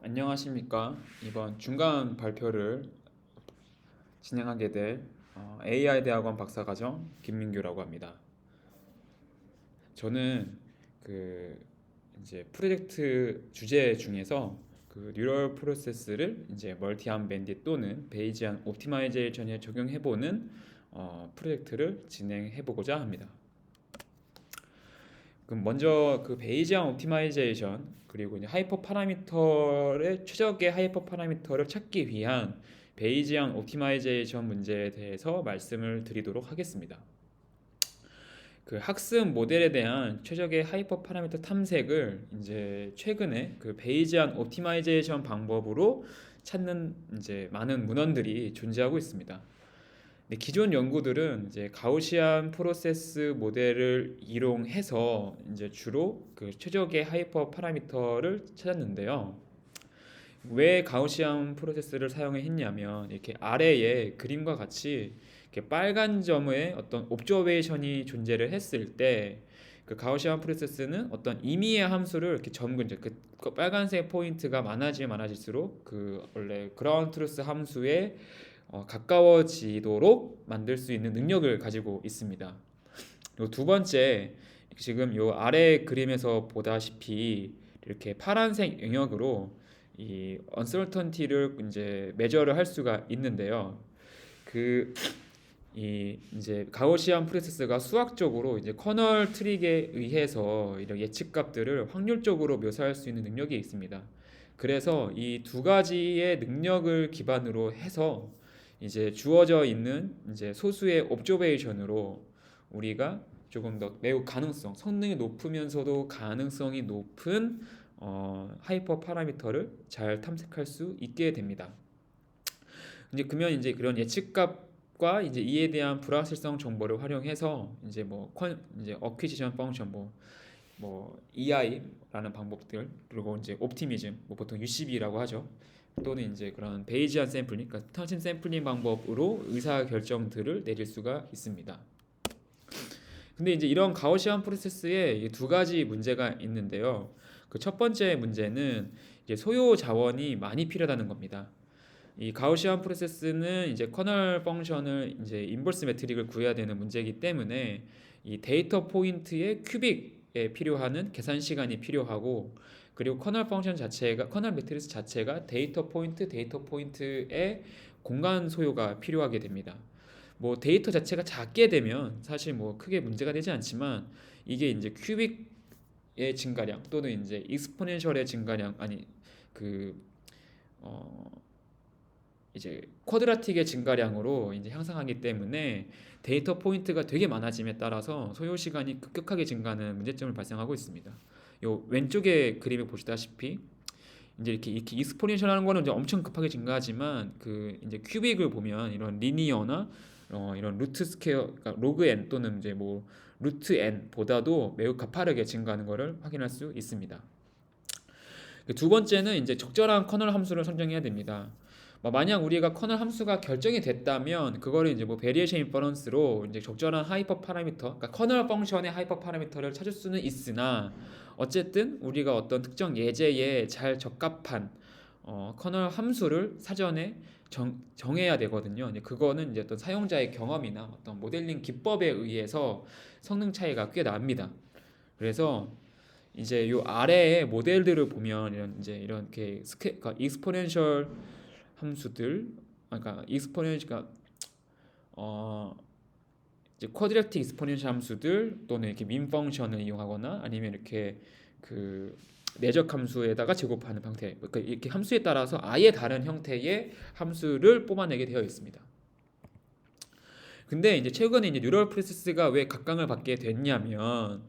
안녕하십니까. 이번 중간 발표를 진행하게 될 AI 대학원 박사과정 김민규라고 합니다. 저는 그 이제 프로젝트 주제 중에서 그 뉴럴 프로세스를 이제 멀티암 밴딧 또는 베이지안 옵티마이제이션에 적용해보는 프로젝트를 진행해보고자 합니다. 그럼 먼저 그 베이지안 옵티마이제이션 그리고 이제 하이퍼 파라미터의 최적의 하이퍼 파라미터를 찾기 위한 베이지안 옵티마이제이션 문제에 대해서 말씀을 드리도록 하겠습니다. 그 학습 모델에 대한 최적의 하이퍼 파라미터 탐색을 이제 최근에 그 베이지안 옵티마이제이션 방법으로 찾는 이제 많은 문헌들이 존재하고 있습니다. 근데 기존 연구들은 이제 가우시안 프로세스 모델을 이용해서 이제 주로 그 최적의 하이퍼 파라미터를 찾았는데요. 왜 가우시안 프로세스를 사용했냐면 이렇게 아래에 그림과 같이 이렇게 빨간 점의 어떤 옵저베이션이 존재를 했을 때 그 가우시안 프로세스는 어떤 임의의 함수를 이렇게 이제 그 빨간색 포인트가 많아지면 많아질수록 그 원래 그라운드 트루스 함수의 가까워지도록 만들 수 있는 능력을 가지고 있습니다. 그리고 두 번째, 지금 요 아래 그림에서 보다시피 이렇게 파란색 영역으로 이 uncertainty를 이제 매저를 할 수가 있는데요. 그 이 이제 가우시안 프로세스가 수학적으로 이제 커널 트릭에 의해서 이런 예측값들을 확률적으로 묘사할 수 있는 능력이 있습니다. 그래서 이 두 가지의 능력을 기반으로 해서 이제 주어져 있는 이제 소수의 옵저베이션으로 우리가 조금 더 매우 성능이 높으면서도 가능성이 높은 하이퍼 파라미터를 잘 탐색할 수 있게 됩니다. 이제 그러면 이제 그런 예측값과 이제 이에 대한 불확실성 정보를 활용해서 이제 이제 어퀴지션 펑션 EI라는 방법들 그리고 이제 옵티미즘 보통 UCB라고 하죠. 또는 이제 그런 베이지안 샘플링, 그러니까 터진 샘플링 방법으로 의사 결정들을 내릴 수가 있습니다. 근데 이제 이런 가우시안 프로세스에 두 가지 문제가 있는데요. 그 첫 번째 문제는 이제 소요 자원이 많이 필요하다는 겁니다. 이 가우시안 프로세스는 이제 커널 펑션을 이제 인버스 매트릭을 구해야 되는 문제이기 때문에 이 데이터 포인트의 큐빅에 필요한 계산 시간이 필요하고 그리고 커널 매트리스 자체가 데이터 포인트의 공간 소요가 필요하게 됩니다. 뭐 데이터 자체가 작게 되면 사실 뭐 크게 문제가 되지 않지만 이게 이제 큐빅의 증가량 또는 이제 익스포넨셜의 증가량 그 어, 이제 쿼드라틱의 증가량으로 이제 향상하기 때문에 데이터 포인트가 되게 많아짐에 따라서 소요 시간이 급격하게 증가하는 문제점을 발생하고 있습니다. 요 왼쪽에 그림을 보시다시피 이제 이렇게 익스포넨셜하는 거는 이제 엄청 급하게 증가하지만 그 이제 큐빅을 보면 이런 리니어나 이런 루트 스퀘어, 그러니까 로그 n 또는 이제 뭐 루트 n보다도 매우 가파르게 증가하는 것을 확인할 수 있습니다. 두 번째는 이제 적절한 커널 함수를 선정해야 됩니다. 만약 우리가 커널 함수가 결정이 됐다면 그거를 이제 뭐 베리에이션 인퍼런스로 이제 적절한 하이퍼 파라미터, 그러니까 커널 펑션의 하이퍼 파라미터를 찾을 수는 있으나 어쨌든 우리가 어떤 특정 예제에 잘 적합한 커널 함수를 사전에 정해야 되거든요. 이제 그거는 이제 어떤 사용자의 경험이나 어떤 모델링 기법에 의해서 성능 차이가 꽤 납니다. 그래서 이제 요 아래의 모델들을 보면 이렇게 그러니까 익스포넨셜 함수들, 그러니까 익스포넨셜, 이제 쿼드래틱 익스포넨셜 함수들 또는 이렇게 민 펑션을 이용하거나 아니면 이렇게 그 내적 함수에다가 제곱하는 형태, 그러니까 이렇게 함수에 따라서 아예 다른 형태의 함수를 뽑아내게 되어 있습니다. 근데 이제 최근에 이제 뉴럴 프로세스가 왜 각광을 받게 됐냐면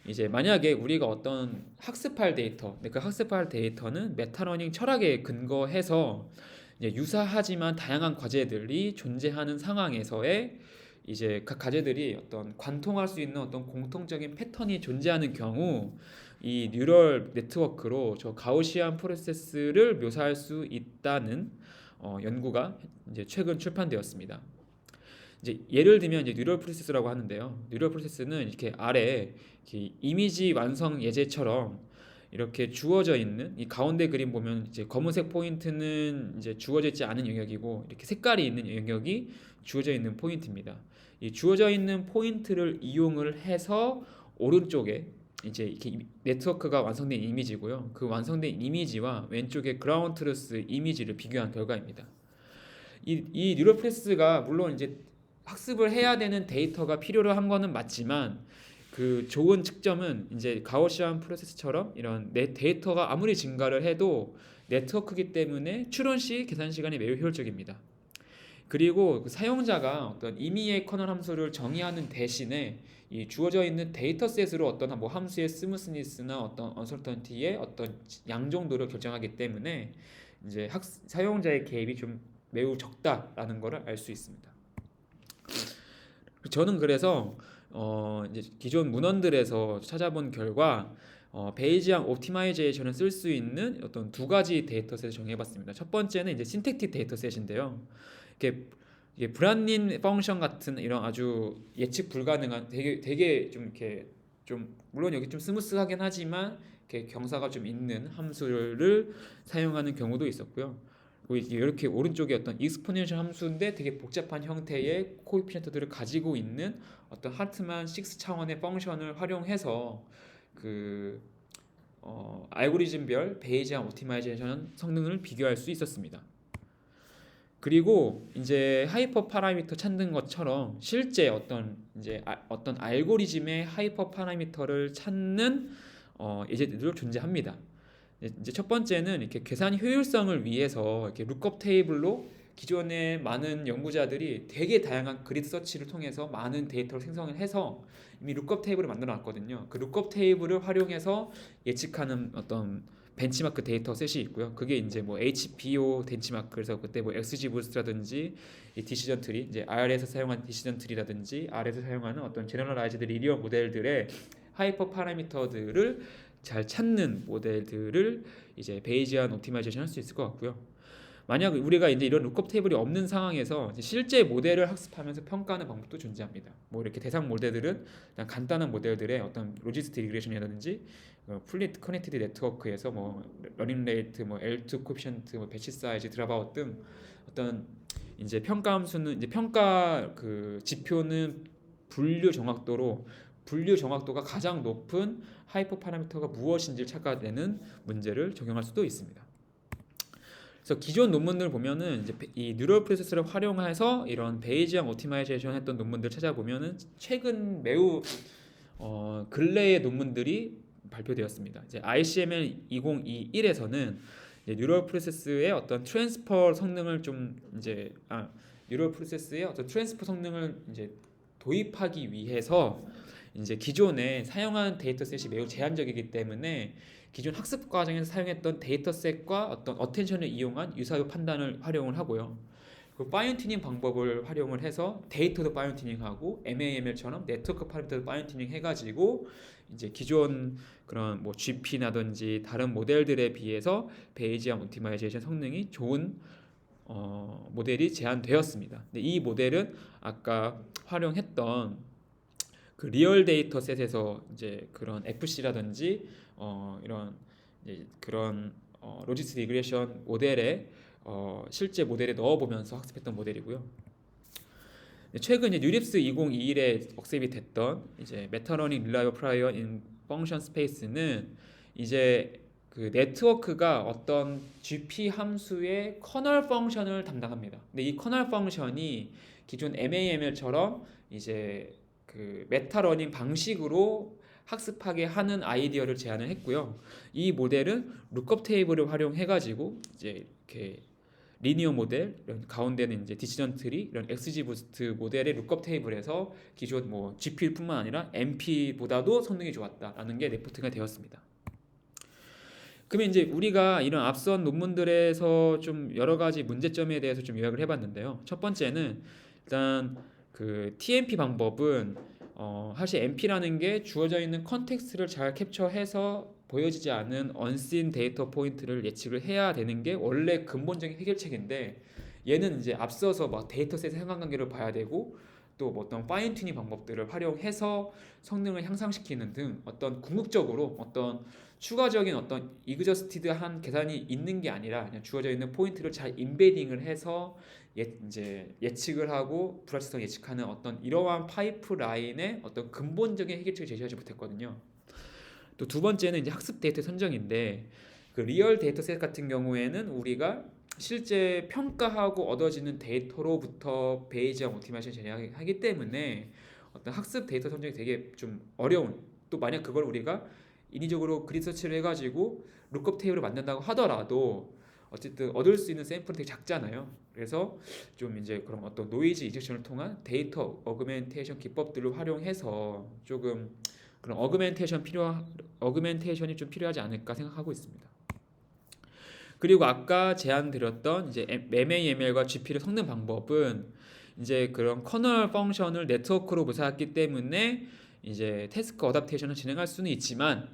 이제 만약에 우리가 어떤 학습할 데이터, 근데 그 학습할 데이터는 메타러닝 철학에 근거해서 이제 유사하지만 다양한 과제들이 존재하는 상황에서의 이제 각 과제들이 어떤 관통할 수 있는 어떤 공통적인 패턴이 존재하는 경우 이 뉴럴 네트워크로 저 가우시안 프로세스를 묘사할 수 있다는 연구가 이제 최근 출판되었습니다. 이제 예를 들면 이제 뉴럴 프로세스라고 하는데요. 뉴럴 프로세스는 이렇게 아래 이렇게 이미지 완성 예제처럼 이렇게 주어져 있는 이 가운데 그림 보면 이제 검은색 포인트는 이제 주어져 있지 않은 영역이고 이렇게 색깔이 있는 영역이 주어져 있는 포인트입니다. 이 주어져 있는 포인트를 이용을 해서 오른쪽에 이제 이렇게 네트워크가 완성된 이미지고요. 그 완성된 이미지와 왼쪽에 그라운드 트루스 이미지를 비교한 결과입니다. 이 뉴럴프레스가 물론 이제 학습을 해야 되는 데이터가 필요로 한 거는 맞지만 그 좋은 측점은 이제 가우시안 프로세스처럼 이런 데이터가 아무리 증가를 해도 네트워크이기 때문에 추론 시 계산 시간이 매우 효율적입니다. 그리고 그 사용자가 어떤 임의의 커널 함수를 정의하는 대신에 이 주어져 있는 데이터셋으로 어떤 뭐 함수의 스무스니스나 어떤 언설턴티의 어떤 양 정도를 결정하기 때문에 이제 사용자의 개입이 좀 매우 적다라는 것을 알 수 있습니다. 저는 그래서 이제 기존 문헌들에서 찾아본 결과 베이지안 옵티마이제이션을 쓸 수 있는 어떤 두 가지 데이터셋을 정해봤습니다. 첫 번째는 이제 신택틱 데이터셋인데요. 이게 브란닌 펑션 같은 이런 아주 예측 불가능한 되게 좀 이렇게 좀 물론 여기 좀 스무스하긴 하지만 이렇게 경사가 좀 있는 함수를 사용하는 경우도 있었고요. 그리고 이렇게 오른쪽에 어떤 익스포넨셜 함수인데 되게 복잡한 형태의 코에피션트들을 가지고 있는 어떤 하트만 6 차원의 펑션을 활용해서 그 알고리즘별 베이지안 옵티마이제이션 성능을 비교할 수 있었습니다. 그리고 이제 하이퍼 파라미터 찾는 것처럼 실제 어떤 알고리즘의 하이퍼 파라미터를 찾는 예제들도 존재합니다. 이제 첫 번째는 이렇게 계산 효율성을 위해서 이렇게 룩업 테이블로 기존의 많은 연구자들이 되게 다양한 그리드 서치를 통해서 많은 데이터를 생성을 해서 이미 룩업 테이블을 만들어 놨거든요. 그 룩업 테이블을 활용해서 예측하는 어떤 벤치마크 데이터셋이 있고요. 그게 이제 뭐 HBO 벤치마크 그래서 그때 뭐 XGBoost라든지 이 디시전 트리 이제 R에서 사용한 디시전 트리라든지 R에서 사용하는 어떤 제너럴라이즈드 리니어 모델들의 하이퍼 파라미터들을 잘 찾는 모델들을 이제 베이지안 옵티마이제이션 할 수 있을 것 같고요. 만약 우리가 이제 이런 룩업 테이블이 없는 상황에서 실제 모델을 학습하면서 평가하는 방법도 존재합니다. 뭐 이렇게 대상 모델들은 그냥 간단한 모델들의 어떤 로지스틱 리그레션이라든지 풀릿 커넥티드 네트워크에서 뭐 러닝 레이트, 뭐 L2 코피션트, 뭐 배치 사이즈, 드랍아웃 등 어떤 이제 평가 함수는 이제 평가 그 지표는 분류 정확도가 가장 높은 하이퍼 파라미터가 무엇인지를 찾아내는 문제를 적용할 수도 있습니다. 그래서 기존 논문들 보면은 이제 이 뉴럴 프로세서를 활용해서 이런 베이지안 옵티마이제이션 했던 논문들 찾아보면은 최근 매우 근래의 논문들이 발표되었습니다. 이제 ICML 2021에서는 뉴럴 프로세스의 어떤 트랜스퍼 성능을 좀 이제 뉴럴 프로세스의 어떤 트랜스퍼 성능을 이제 도입하기 위해서 이제 기존에 사용하는 데이터셋이 매우 제한적이기 때문에 기존 학습 과정에서 사용했던 데이터셋과 어떤 어텐션을 이용한 유사효 판단을 활용을 하고요. 그 파인 튜닝 방법을 활용을 해서 데이터도 파인 튜닝하고 MAML처럼 네트워크 파라미터도 파인 튜닝 해가지고 이제 기존 그런 뭐 GP나든지 다른 모델들에 비해서 베이지안 옵티마이제이션 성능이 좋은 모델이 제안되었습니다. 근데 이 모델은 아까 활용했던 그 리얼 데이터 셋에서 이제 그런 FC라든지 이런 이제 그런 로지스 리그레션 모델에 실제 모델에 넣어보면서 학습했던 모델이고요. 최근 이제 뉴립스 2021에 억셉이 됐던 이제 메타러닝 릴라이어 프라이어 인 펑션 스페이스는 이제 그 네트워크가 어떤 GP 함수의 커널 펑션을 담당합니다. 근데 이 커널 펑션이 기존 MAML처럼 이제 그 메타러닝 방식으로 학습하게 하는 아이디어를 제안을 했고요. 이 모델은 룩업 테이블을 활용해가지고 이제 이렇게 리니어 모델, 이런 가운데는 이제 디시전 트리, 이런 XGBoost 모델의 룩업 테이블에서 기존 뭐 GP뿐만 아니라 MP보다도 성능이 좋았다라는 게 레포트가 되었습니다. 그러면 이제 우리가 이런 앞선 논문들에서 좀 여러 가지 문제점에 대해서 좀 요약을 해봤는데요. 첫 번째는 일단 그 TMP 방법은 사실 MP라는 게 주어져 있는 컨텍스트를 잘 캡처해서 보여지지 않은 언씬 데이터 포인트를 예측을 해야 되는 게 원래 근본적인 해결책인데 얘는 이제 앞서서 막 데이터셋의 상관관계를 봐야 되고 또 뭐 어떤 파인 튜닝 방법들을 활용해서 성능을 향상시키는 등 어떤 궁극적으로 어떤 추가적인 어떤 이그저스티드한 계산이 있는 게 아니라 그냥 주어져 있는 포인트를 잘 인베딩을 해서 이제 예측을 하고 불확실성 예측하는 어떤 이러한 파이프라인의 어떤 근본적인 해결책을 제시하지 못했거든요. 또 두 번째는 이제 학습 데이터 선정인데 그 리얼 데이터셋 같은 경우에는 우리가 실제 평가하고 얻어지는 데이터로부터 베이지한 옵티마이제이션 진행하기 때문에 어떤 학습 데이터 선정이 되게 좀 어려운, 또 만약 그걸 우리가 인위적으로 그rid 서치를 해가지고 룩업 테이블을 만든다고 하더라도 어쨌든 얻을 수 있는 샘플은 되게 작잖아요. 그래서 좀 이제 그런 어떤 노이즈 인젝션을 통한 데이터 어그멘테이션 기법들을 활용해서 조금 그런 어그멘테이션이 좀 필요하지 않을까 생각하고 있습니다. 그리고 아까 제안드렸던 이제 MAML과 GP를 섞는 방법은 이제 그런 커널 펑션을 네트워크로 묘사했기 때문에 이제 태스크 어답테이션을 진행할 수는 있지만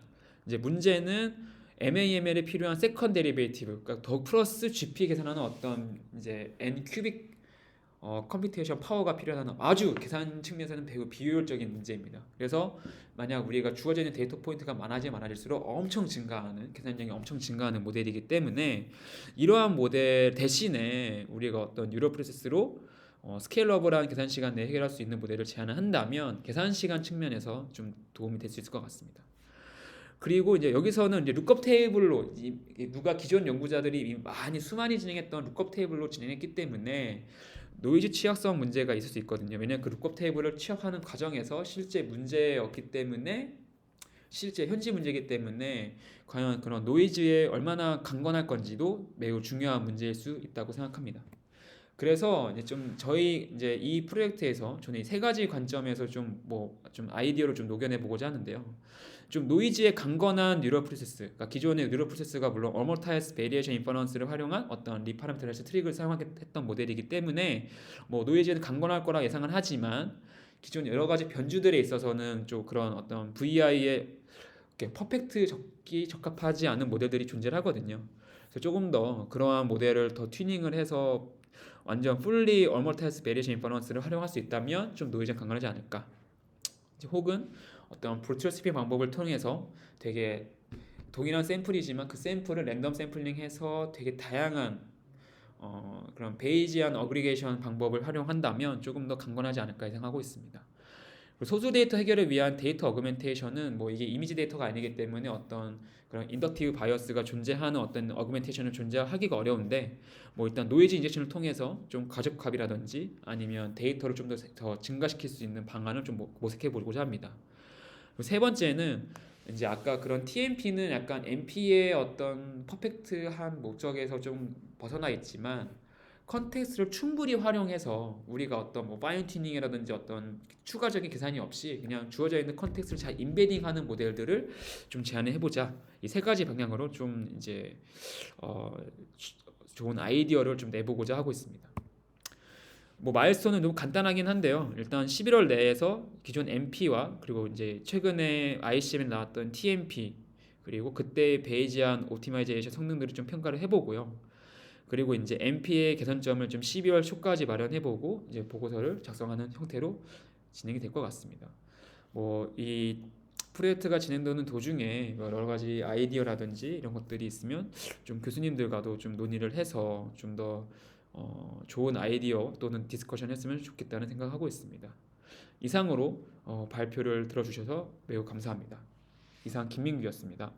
이제 문제는 MAML에 필요한 세컨 데리베이티브, 그러니까 더 플러스 GP 계산하는 어떤 이제 n 큐빅 컴퓨테이션 파워가 필요한 아주 계산 측면에서는 매우 비효율적인 문제입니다. 그래서 만약 우리가 주어져 있는 데이터 포인트가 많아질수록 엄청 증가하는 계산량이 엄청 증가하는 모델이기 때문에 이러한 모델 대신에 우리가 어떤 뉴럴 프로세스로 스케일러블한 계산 시간 내에 해결할 수 있는 모델을 제안을 한다면 계산 시간 측면에서 좀 도움이 될 수 있을 것 같습니다. 그리고 이제 여기서는 이제 룩업 테이블로 누가 기존 연구자들이 많이 수많이 진행했던 룩업 테이블로 진행했기 때문에 노이즈 취약성 문제가 있을 수 있거든요. 왜냐하면 그 룩업 테이블을 취합하는 과정에서 실제 문제였기 때문에 실제 현지 문제이기 때문에 과연 그런 노이즈에 얼마나 강건할 건지도 매우 중요한 문제일 수 있다고 생각합니다. 그래서 이제 좀 저희 이제 이 프로젝트에서 저는 이 세 가지 관점에서 좀 아이디어를 좀 녹여내 보고자 하는데요. 좀 노이즈의 강건한 뉴럴 프로세스, 그러니까 기존의 뉴럴 프로세스가 물론 어머타이즈 베리에이션 인퍼런스를 활용한 어떤 리파라미터라이즈 트릭을 사용했던 모델이기 때문에 뭐 노이즈는 강건할 거라 예상은 하지만 기존 여러 가지 변주들에 있어서는 좀 그런 어떤 VI에 퍼펙트 적합하지 않은 모델들이 존재하거든요. 그래서 조금 더 그러한 모델을 더 튜닝을 해서 완전 fully 어머타이즈 베리에이션 인퍼런스를 활용할 수 있다면 좀 노이즈가 강건하지 않을까. 혹은 어떤 브루트스피 방법을 통해서 되게 동일한 샘플이지만 그 샘플을 랜덤 샘플링해서 되게 다양한 그런 베이지안 어그리게이션 방법을 활용한다면 조금 더 강건하지 않을까 생각하고 있습니다. 소수 데이터 해결을 위한 데이터 어그멘테이션은 뭐 이게 이미지 데이터가 아니기 때문에 어떤 그런 인덕티브 바이어스가 존재하는 어떤 어그멘테이션을 존재하기가 어려운데 뭐 일단 노이즈 인젝션을 통해서 좀 가족값이라든지 아니면 데이터를 좀 더 증가시킬 수 있는 방안을 좀 모색해 보고자 합니다. 세 번째는 이제 아까 그런 TMP는 약간 MP의 어떤 퍼펙트한 목적에서 좀 벗어나 있지만 컨텍스트를 충분히 활용해서 우리가 어떤 뭐 파인 튜닝이라든지 어떤 추가적인 계산이 없이 그냥 주어져 있는 컨텍스트를 잘 인베딩하는 모델들을 좀 제안해 보자. 이 세 가지 방향으로 좀 이제 좋은 아이디어를 좀 내보고자 하고 있습니다. 뭐 마일스톤은 너무 간단하긴 한데요. 일단 11월 내에서 기존 MP와 그리고 이제 최근에 ICM에 나왔던 TMP 그리고 그때 베이지안 옵티마이제이션 성능들을 좀 평가를 해보고요. 그리고 이제 MP의 개선점을 좀 12월 초까지 마련해보고 이제 보고서를 작성하는 형태로 진행이 될 것 같습니다. 뭐 이 프로젝트가 진행되는 도중에 여러 가지 아이디어라든지 이런 것들이 있으면 좀 교수님들과도 좀 논의를 해서 좀 더 좋은 아이디어 또는 디스커션 했으면 좋겠다는 생각하고 있습니다. 이상으로 발표를 들어주셔서 매우 감사합니다. 이상 김민규였습니다.